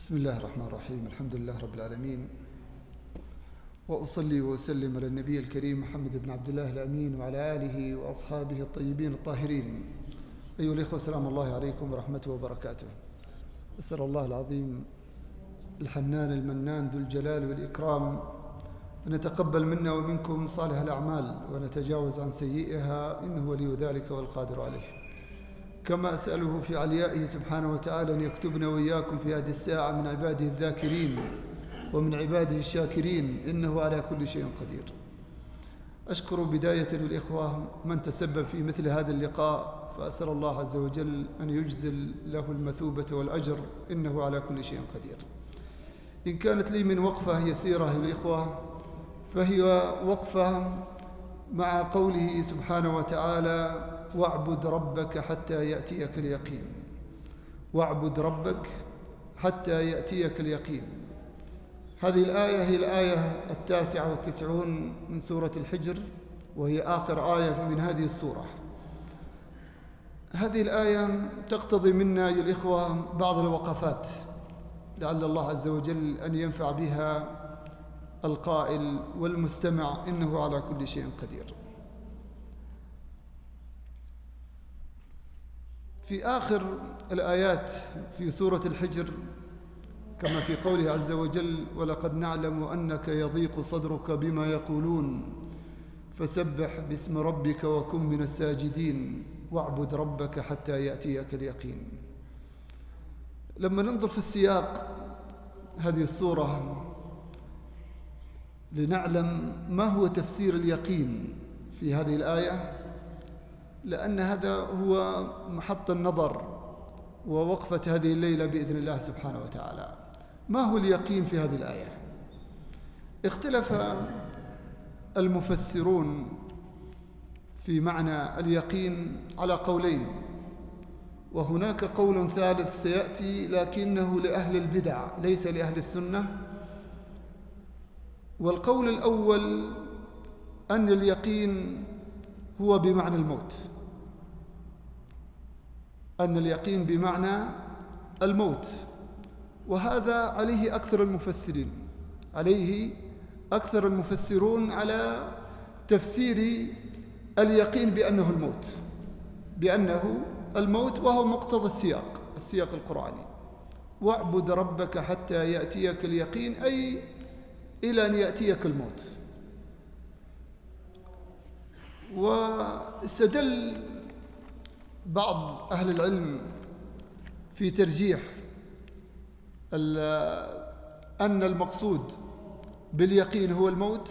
بسم الله الرحمن الرحيم. الحمد لله رب العالمين، وأصلي وأسلم على النبي الكريم محمد بن عبد الله الأمين وعلى آله وأصحابه الطيبين الطاهرين. أيها الإخوة، سلام الله عليكم ورحمته وبركاته. أسأل الله العظيم الحنان المنان ذو الجلال والإكرام أن يتقبل منا ومنكم صالح الأعمال ونتجاوز عن سيئها، إنه ولي ذلك والقادر عليه. كما أسأله في عليائه سبحانه وتعالى أن يكتبنا وإياكم في هذه الساعة من عباده الذاكرين ومن عباده الشاكرين، إنه على كل شيء قدير. أشكر بداية الإخوة من تسبب في مثل هذا اللقاء، فأسأل الله عز وجل أن يجزل له المثوبة والأجر، إنه على كل شيء قدير. إن كانت لي من وقفة يسيرة الإخوة، فهي وقفة مع قوله سبحانه وتعالى: واعبد ربك حتى يأتيك اليقين. واعبد ربك حتى يأتيك اليقين. هذه الآية هي الآية 99 من سورة الحجر، وهي آخر آية من هذه السورة. هذه الآية تقتضي منا أيها الإخوة بعض الوقفات، لعل الله عز وجل أن ينفع بها القائل والمستمع، إنه على كل شيء قدير. في آخر الآيات في سورة الحجر، كما في قوله عز وجل: ولقد نعلم أنك يضيق صدرك بما يقولون فسبح باسم ربك وكن من الساجدين واعبد ربك حتى يأتيك اليقين. لما ننظر في السياق هذه السورة لنعلم ما هو تفسير اليقين في هذه الآية، لأن هذا هو محط النظر ووقفة هذه الليلة بإذن الله سبحانه وتعالى. ما هو اليقين في هذه الآية؟ اختلف المفسرون في معنى اليقين على قولين، وهناك قول ثالث سيأتي لكنه لأهل البدع ليس لأهل السنة. والقول الأول أن اليقين هو بمعنى الموت، أن اليقين بمعنى الموت، وهذا عليه أكثر المفسرين، عليه أكثر المفسرون على تفسير اليقين بأنه الموت، بأنه الموت، وهو مقتضى السياق القرآني: واعبد ربك حتى يأتيك اليقين، أي إلى أن يأتيك الموت. واستدل بعض أهل العلم في ترجيح أن المقصود باليقين هو الموت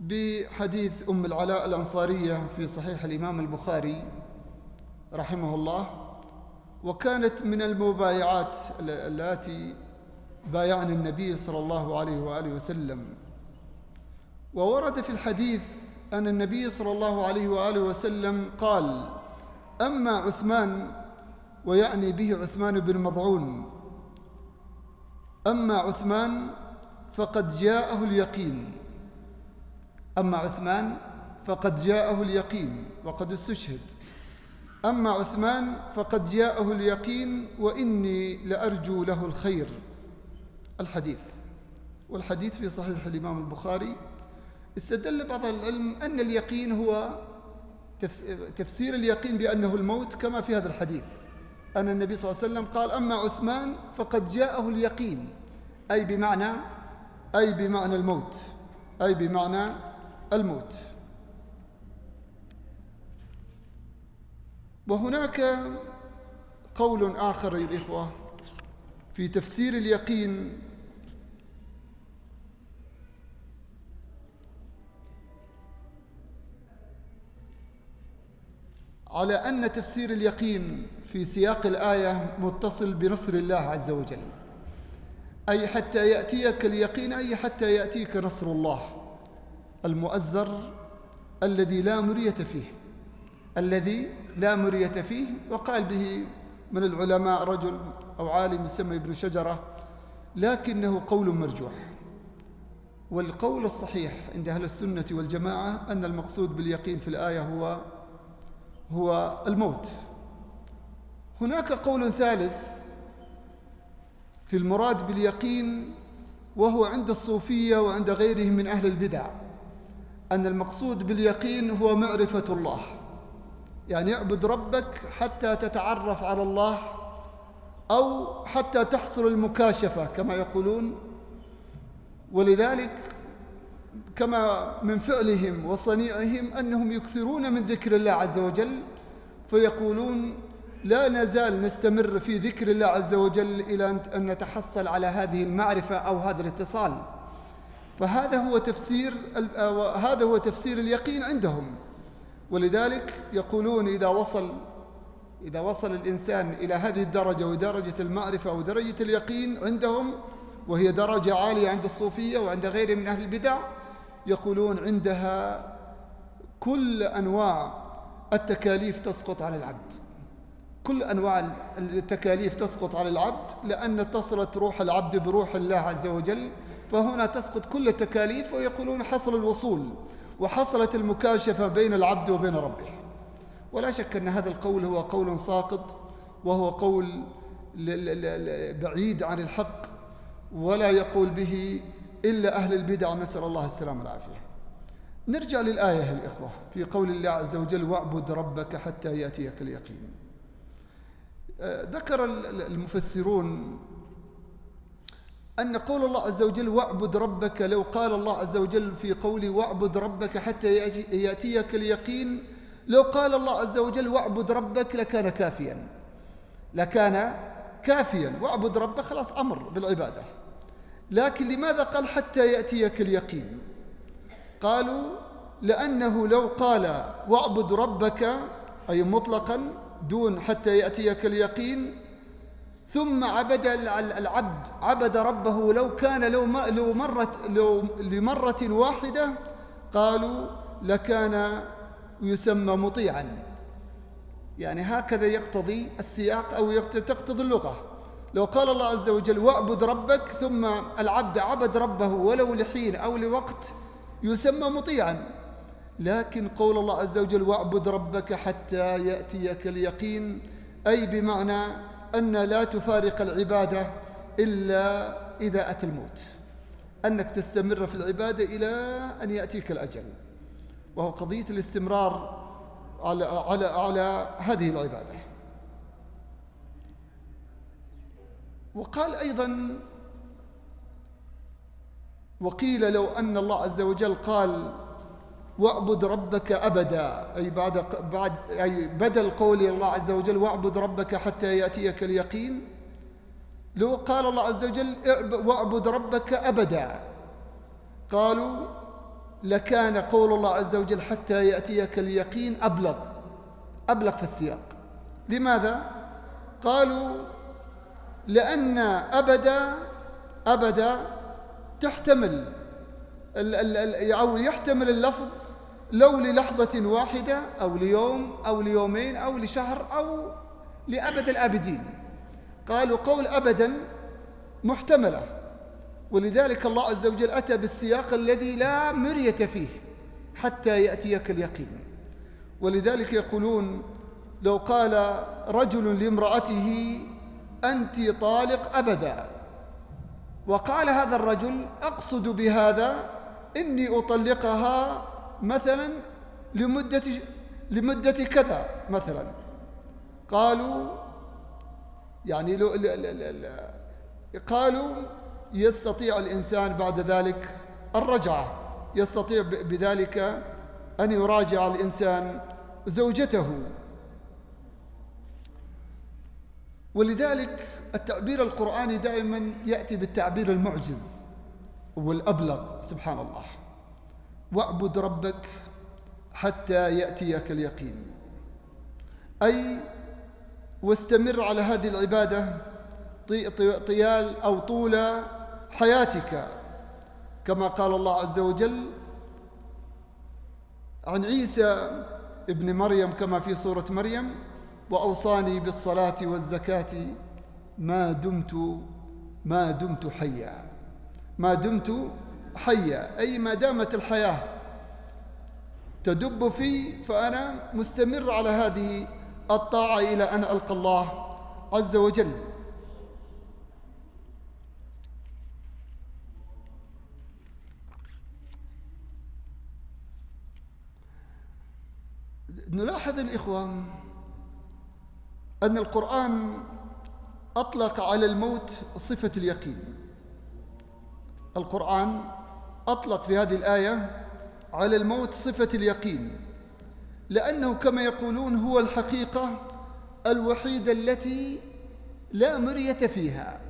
بحديث أم العلاء الأنصارية في صحيح الإمام البخاري رحمه الله، وكانت من المبايعات التي بايعن النبي صلى الله عليه وآله وسلم. وورد في الحديث أن النبي صلى الله عليه وآله وسلم قال: أما عثمان، ويعني به عثمان بن مضعون، أما عثمان فقد جاءه اليقين. أما عثمان فقد جاءه اليقين وقد استشهد. أما عثمان فقد جاءه اليقين وإني لأرجو له الخير. الحديث، والحديث في صحيح الإمام البخاري. استدل بعض العلم أن اليقين هو تفسير اليقين بأنه الموت، كما في هذا الحديث أن النبي صلى الله عليه وسلم قال: أما عثمان فقد جاءه اليقين، أي بمعنى الموت، أي بمعنى الموت. وهناك قول آخر أيها الإخوة في تفسير اليقين، على أن تفسير اليقين في سياق الآية متصل بنصر الله عز وجل، أي حتى يأتيك اليقين، أي حتى يأتيك نصر الله المؤزر الذي لا مرية فيه، الذي لا مرية فيه. وقال به من العلماء رجل أو عالم يسمى ابن شجرة، لكنه قول مرجوح. والقول الصحيح عند أهل السنة والجماعة أن المقصود باليقين في الآية هو الموت. هناك قول ثالث في المراد باليقين، وهو عند الصوفية وعند غيرهم من أهل البدع، أن المقصود باليقين هو معرفة الله، يعني اعبد ربك حتى تتعرف على الله، أو حتى تحصل المكاشفة كما يقولون. ولذلك كما من فعلهم وصنيعهم أنهم يكثرون من ذكر الله عز وجل، فيقولون لا نزال نستمر في ذكر الله عز وجل إلى أن نتحصل على هذه المعرفة أو هذا الاتصال. فهذا هو تفسير اليقين عندهم. ولذلك يقولون إذا وصل الإنسان إلى هذه الدرجة، ودرجة المعرفة ودرجة اليقين عندهم، وهي درجة عالية عند الصوفية وعند غيرهم من أهل البدع، يقولون عندها كل أنواع التكاليف تسقط على العبد، كل أنواع التكاليف تسقط على العبد، لأن اتصلت روح العبد بروح الله عز وجل، فهنا تسقط كل التكاليف، ويقولون حصل الوصول وحصلت المكاشفة بين العبد وبين ربه. ولا شك أن هذا القول هو قول ساقط، وهو قول بعيد عن الحق، ولا يقول به إلا أهل البدع، نسأل الله السلامة والعافية. نرجع للآية يا الإخوة في قول الله عز وجل: واعبد ربك حتى يأتيك اليقين. ذكر المفسرون أن قول الله عز وجل واعبد ربك، لو قال الله عز وجل في قوله واعبد ربك حتى يأتيك اليقين، لو قال الله عز وجل واعبد ربك لكان كافيا، واعبد ربك خلاص أمر بالعبادة. لكن لماذا قال حتى يأتيك اليقين؟ قالوا لأنه لو قال واعبد ربك أي مطلقا دون حتى يأتيك اليقين، ثم عبد ربه لو كان لمرة واحدة، قالوا لكان يسمى مطيعا. يعني هكذا يقتضي السياق أو تقتضي اللغة. لو قال الله عز وجل واعبد ربك ثم العبد عبد ربه ولو لحين أو لوقت، يسمى مطيعا. لكن قول الله عز وجل واعبد ربك حتى يأتيك اليقين، أي بمعنى أن لا تفارق العبادة إلا إذا أتى الموت، أنك تستمر في العبادة إلى أن يأتيك الأجل، وهو قضية الاستمرار على هذه العبادة. وقال أيضا: وقيل لو أن الله عز وجل قال واعبد ربك أبدا، أي بدل قول الله عز وجل واعبد ربك حتى يأتيك اليقين، لو قال الله عز وجل واعبد ربك أبدا، قالوا لكان قول الله عز وجل حتى يأتيك اليقين أبلغ في السياق. لماذا؟ قالوا لأن أبدا تحتمل أو يحتمل اللفظ لو للحظة واحدة أو ليوم أو ليومين أو لشهر أو لأبد الآبدين. قالوا قول أبدا محتملة، ولذلك الله عز وجل أتى بالسياق الذي لا مرية فيه حتى يأتيك اليقين. ولذلك يقولون لو قال رجل لامرأته أنت طالق أبدا، وقال هذا الرجل أقصد بهذا إني أطلقها مثلا لمدة كذا مثلا، قالوا يعني قالوا يستطيع الإنسان بعد ذلك الرجعة، يستطيع بذلك أن يراجع الإنسان زوجته. ولذلك التعبير القرآني دائما يأتي بالتعبير المعجز والأبلغ، سبحان الله. واعبد ربك حتى يأتيك اليقين، أي واستمر على هذه العبادة طيال أو طول حياتك، كما قال الله عز وجل عن عيسى ابن مريم كما في سورة مريم: وأوصاني بالصلاة والزكاة ما دمت حيا. ما دمت حيا أي ما دامت الحياة تدب في، فأنا مستمر على هذه الطاعة إلى أن ألقى الله عز وجل. نلاحظ الإخوة أن القرآن أطلق على الموت صفة اليقين. القرآن أطلق في هذه الآية على الموت صفة اليقين، لأنه كما يقولون هو الحقيقة الوحيدة التي لا مرية فيها،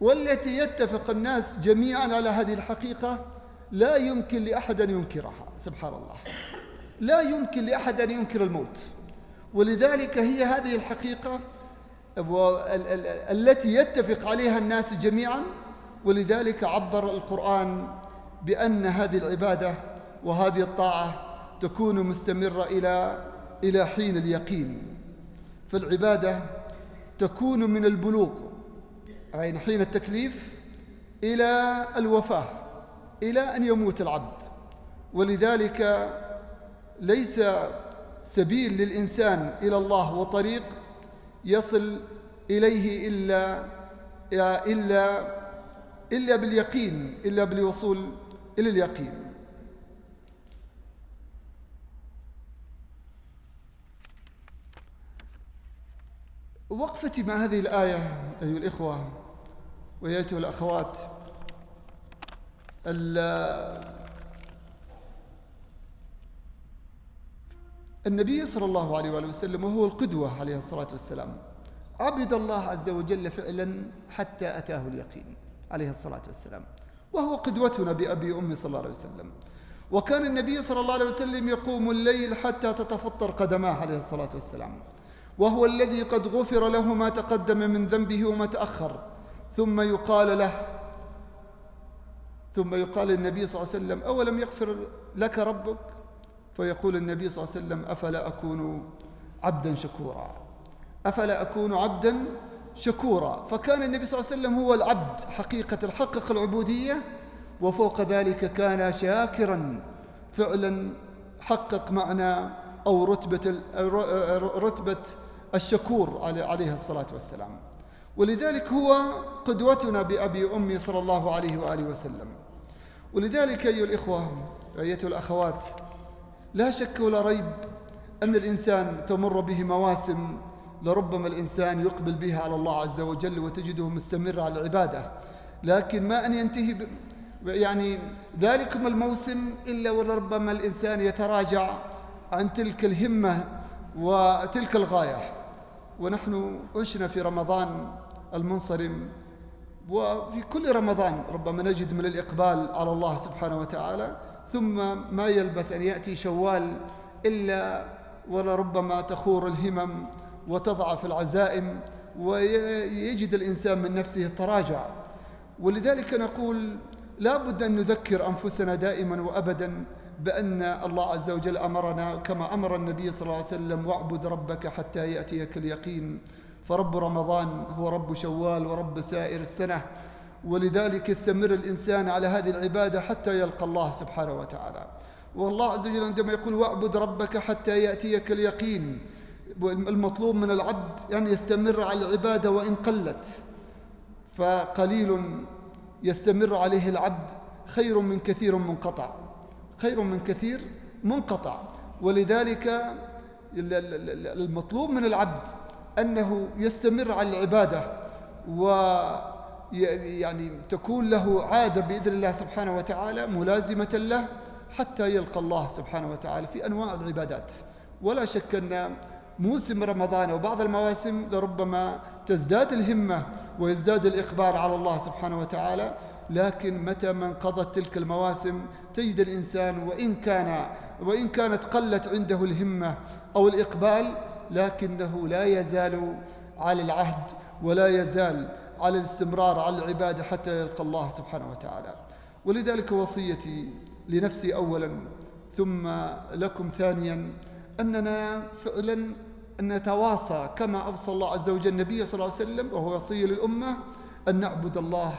والتي يتفق الناس جميعا على هذه الحقيقة، لا يمكن لأحد أن ينكرها. سبحان الله، لا يمكن لأحد أن ينكر الموت، ولذلك هي هذه الحقيقة التي يتفق عليها الناس جميعا. ولذلك عبر القرآن بأن هذه العبادة وهذه الطاعة تكون مستمرة إلى حين اليقين. فالعبادة تكون من البلوغ، يعني حين التكليف، إلى الوفاة، إلى أن يموت العبد. ولذلك ليس سبيل للإنسان إلى الله وطريق يصل إليه إلا باليقين، إلا بالوصول إلى اليقين. وقفتي مع هذه الآية أيها الإخوة وأيتها الأخوات، النبي صلى الله عليه وآله وسلم وهو القدوة عليه الصلاة والسلام عبد الله عز وجل فعلا حتى أتاه اليقين عليه الصلاة والسلام، وهو قدوتنا بأبي أمي صلى الله عليه وسلم. وكان النبي صلى الله عليه وسلم يقوم الليل حتى تتفطر قدماه عليه الصلاة والسلام، وهو الذي قد غفر له ما تقدم من ذنبه وما تأخر. ثم يقال للنبي صلى الله عليه وسلم: أولم يغفر لك ربك؟ فيقول النبي صلى الله عليه وسلم: أفلا أكون عبدا شكورا، أفلا أكون عبدا شكورا. فكان النبي صلى الله عليه وسلم هو العبد حقيقة، حقق العبودية، وفوق ذلك كان شاكرا فعلا، حقق معنى أو رتبة الشكور عليه الصلاة والسلام. ولذلك هو قدوتنا بأبي أمي صلى الله عليه وآله وسلم. ولذلك أيها الإخوة وأيتها الأخوات، لا شك ولا ريب أن الإنسان تمر به مواسم لربما الإنسان يقبل بها على الله عز وجل وتجده مستمر على العبادة، لكن ما أن ينتهي يعني ذلكم الموسم إلا ولربما الإنسان يتراجع عن تلك الهمة وتلك الغاية. ونحن عشنا في رمضان المنصرم، وفي كل رمضان ربما نجد من الإقبال على الله سبحانه وتعالى، ثم ما يلبث أن يأتي شوال إلا ولربما تخور الهمم وتضعف العزائم ويجد الإنسان من نفسه التراجع. ولذلك نقول لا بد أن نذكر أنفسنا دائما وأبدا بأن الله عز وجل أمرنا كما أمر النبي صلى الله عليه وسلم: واعبد ربك حتى يأتيك اليقين. فرب رمضان هو رب شوال ورب سائر السنة، ولذلك يستمر الإنسان على هذه العبادة حتى يلقى الله سبحانه وتعالى. والله عز وجل عندما يقول: واعبد ربك حتى يأتيك اليقين، المطلوب من العبد أن يعني يستمر على العبادة وإن قلت، فقليل يستمر عليه العبد خير من كثير منقطع، خير من كثير منقطع. ولذلك المطلوب من العبد أنه يستمر على العبادة، ويعني تكون له عادة بإذن الله سبحانه وتعالى ملازمة له حتى يلقى الله سبحانه وتعالى في أنواع العبادات. ولا شك أن موسم رمضان وبعض المواسم لربما تزداد الهمة ويزداد الإقبال على الله سبحانه وتعالى، لكن متى ما انقضت تلك المواسم تجد الإنسان وإن كانت قلت عنده الهمة أو الإقبال، لكنه لا يزال على العهد ولا يزال على الاستمرار على العبادة حتى يلقى الله سبحانه وتعالى. ولذلك وصيتي لنفسي أولا ثم لكم ثانيا أننا فعلا أن نتواصى كما أوصى الله عز وجل النبي صلى الله عليه وسلم، وهو وصية للأمة: أن نعبد الله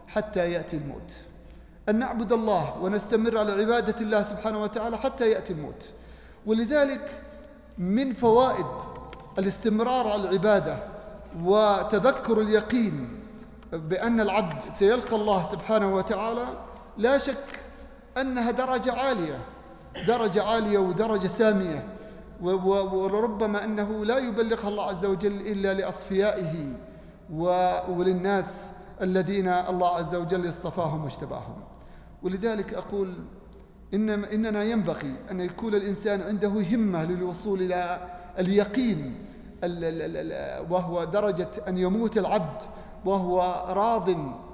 حتى يأتي الموت، أن نعبد الله ونستمر على عبادة الله سبحانه وتعالى حتى يأتي الموت. ولذلك من فوائد الاستمرار على العبادة وتذكر اليقين بأن العبد سيلقى الله سبحانه وتعالى، لا شك أنها درجة عالية ودرجة سامية، ولربما أنه لا يبلغها الله عز وجل إلا لأصفيائه وللناس الذين الله عز وجل اصطفاهم واجتباهم. ولذلك أقول إننا ينبغي أن يكون الإنسان عنده همة للوصول إلى اليقين، وهو درجة أن يموت العبد وهو راض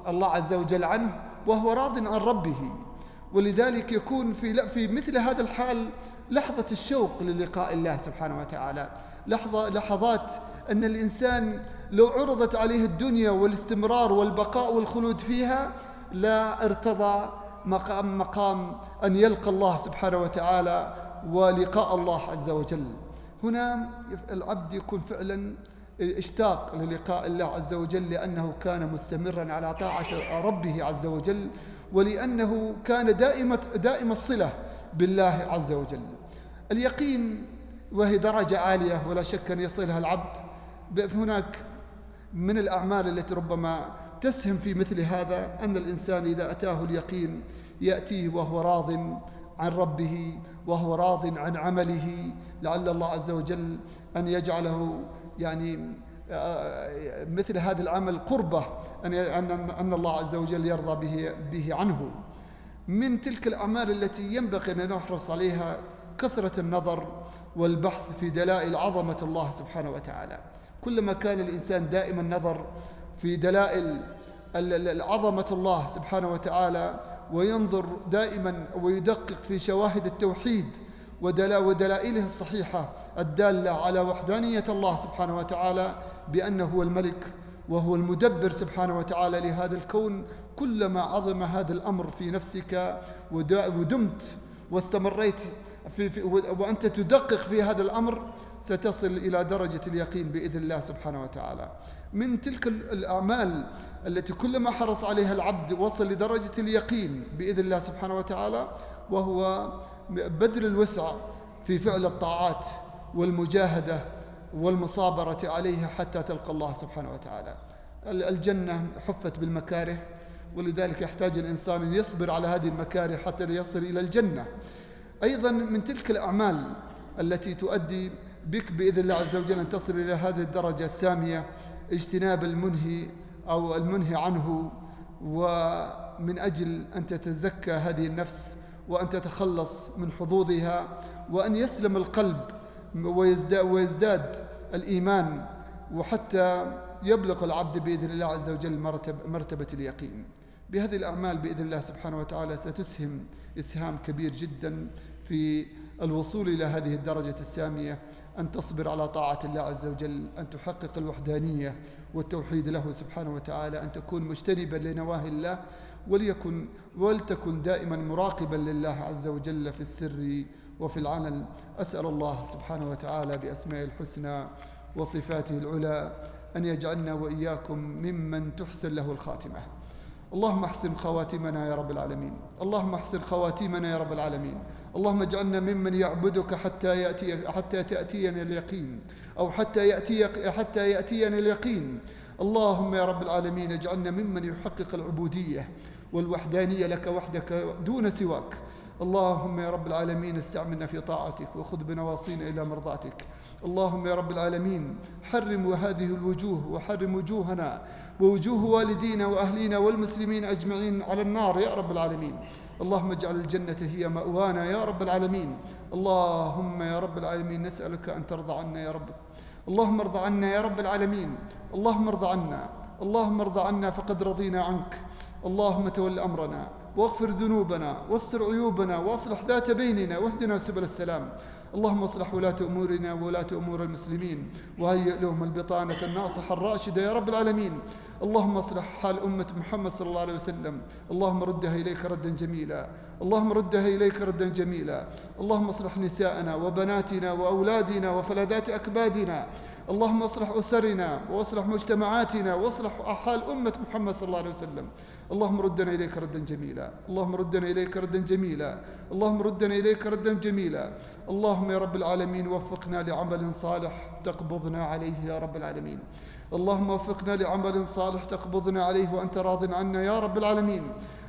الله عز وجل عنه وهو راض عن ربه. ولذلك يكون في مثل هذا الحال لحظة الشوق للقاء الله سبحانه وتعالى، لحظات أن الإنسان لو عرضت عليه الدنيا والاستمرار والبقاء والخلود فيها لا ارتضى مقام أن يلقى الله سبحانه وتعالى ولقاء الله عز وجل. هنا العبد يكون فعلا اشتاق للقاء الله عز وجل، لأنه كان مستمرا على طاعة ربه عز وجل، ولأنه كان دائم الصلة بالله عز وجل. اليقين وهي درجة عالية ولا شك أن يصلها العبد. هناك من الأعمال التي ربما تسهم في مثل هذا أن الإنسان إذا أتاه اليقين يأتيه وهو راض عن ربه وهو راض عن عمله، لعل الله عز وجل أن يجعله يعني مثل هذا العمل قربة أن الله عز وجل يرضى به عنه. من تلك الأعمال التي ينبغي أن نحرص عليها كثرة النظر والبحث في دلائل عظمة الله سبحانه وتعالى. كلما كان الإنسان دائما نظر في دلائل عظمة الله سبحانه وتعالى، وينظر دائما ويدقق في شواهد التوحيد ودلائله الصحيحة الدالة على وحدانية الله سبحانه وتعالى بأنه هو الملك وهو المدبر سبحانه وتعالى لهذا الكون، كلما عظم هذا الأمر في نفسك ودمت واستمريت وأنت تدقق في هذا الأمر ستصل إلى درجة اليقين بإذن الله سبحانه وتعالى. من تلك الأعمال التي كلما حرص عليها العبد وصل لدرجة اليقين بإذن الله سبحانه وتعالى، وهو بذل الوسع في فعل الطاعات والمجاهدة والمصابرة عليها حتى تلقى الله سبحانه وتعالى. الجنة حفت بالمكاره، ولذلك يحتاج الإنسان أن يصبر على هذه المكاره حتى يصل إلى الجنة. أيضا من تلك الأعمال التي تؤدي بك بإذن الله عز وجل أن تصل إلى هذه الدرجة السامية اجتناب المنهي عنه، ومن أجل أن تتزكى هذه النفس وأن تتخلص من حظوظها وأن يسلم القلب ويزداد الإيمان، وحتى يبلغ العبد بإذن الله عز وجل مرتبة اليقين. بهذه الأعمال بإذن الله سبحانه وتعالى ستسهم إسهام كبير جدا في الوصول إلى هذه الدرجة السامية، أن تصبر على طاعة الله عز وجل، أن تحقق الوحدانية والتوحيد له سبحانه وتعالى، أن تكون مجتنبا لنواهي الله، ولتكن دائما مراقبا لله عز وجل في السر وفي العلن. أسأل الله سبحانه وتعالى بأسمائه الحسنى وصفاته العلى أن يجعلنا وإياكم ممن تحسن له الخاتمة. اللهم احسن خواتمنا يا رب العالمين، اللهم احسن خواتمنا يا رب العالمين. اللهم اجعلنا ممن يعبدك حتى تأتينا اليقين، أو حتى يأتينا اليقين. اللهم يا رب العالمين اجعلنا ممن يحقق العبودية والوحدانية لك وحدك دون سواك. اللهم يا رب العالمين استعملنا في طاعتك وخذ بنواصينا إلى مرضاتك. اللهم يا رب العالمين حرم هذه الوجوه وحرم وجوهنا ووجوه والدينا وأهلينا والمسلمين أجمعين على النار يا رب العالمين. اللهم اجعل الجنة هي مأوانا يا رب العالمين. اللهم يا رب العالمين نسألك أن ترضى عنا يا رب. اللهم ارضى عنا يا رب العالمين. اللهم ارضى عنا، اللهم ارضى عنا فقد رضينا عنك. اللهم تول أمرنا واغفر ذنوبنا واستر عيوبنا واصلح ذات بيننا واهدنا سبل السلام. اللهم اصلح ولاة أمورنا وولاة أمور المسلمين، وهيئ لهم البطانة الناصحة الراشدة يا رب العالمين. اللهم اصلح حال أمة محمد صلى الله عليه وسلم. اللهم ردها إليك ردا جميلا، اللهم ردها إليك ردا جميلا. اللهم اصلح نساءنا وبناتنا وأولادنا وفلذات أكبادنا. اللهم اصلح أسرنا واصلح مجتمعاتنا واصلح حال أمة محمد صلى الله عليه وسلم. اللهم ردنا إليك ردا جميلا، اللهم ردنا إليك ردا جميلا، اللهم ردنا إليك ردا جميلا. اللهم يا رب العالمين وفقنا لعمل صالح تقبضنا عليه يا رب العالمين. اللهم وفقنا لعمل صالح تقبضنا عليه وأنت راض عنا يا رب العالمين.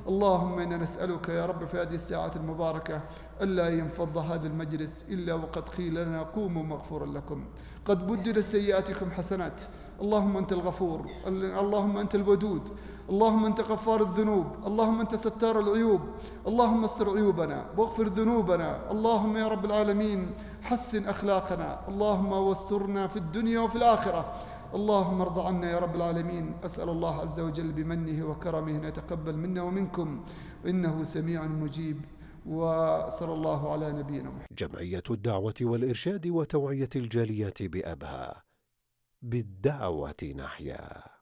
اللهم إنا نسألك يا رب في هذه الساعة المباركة ألا ينفض هذا المجلس إلا وقد قيل لنا قوموا مغفورا لكم، قد بدلت سيئاتكم حسنات. اللهم أنت الغفور، اللهم أنت الودود، اللهم أنت غفار الذنوب، اللهم أنت ستار العيوب، اللهم استر عيوبنا واغفر ذنوبنا. اللهم يا رب العالمين حسن أخلاقنا، اللهم واسترنا في الدنيا وفي الآخرة. اللهم ارض عنا يا رب العالمين. أسأل الله عز وجل بمنه وكرمه أن يتقبل منا ومنكم، إنه سميع مجيب. وصلى الله على نبينا محمد. جمعية الدعوة والإرشاد وتوعية الجاليات بأبها، بالدعوة نحيا.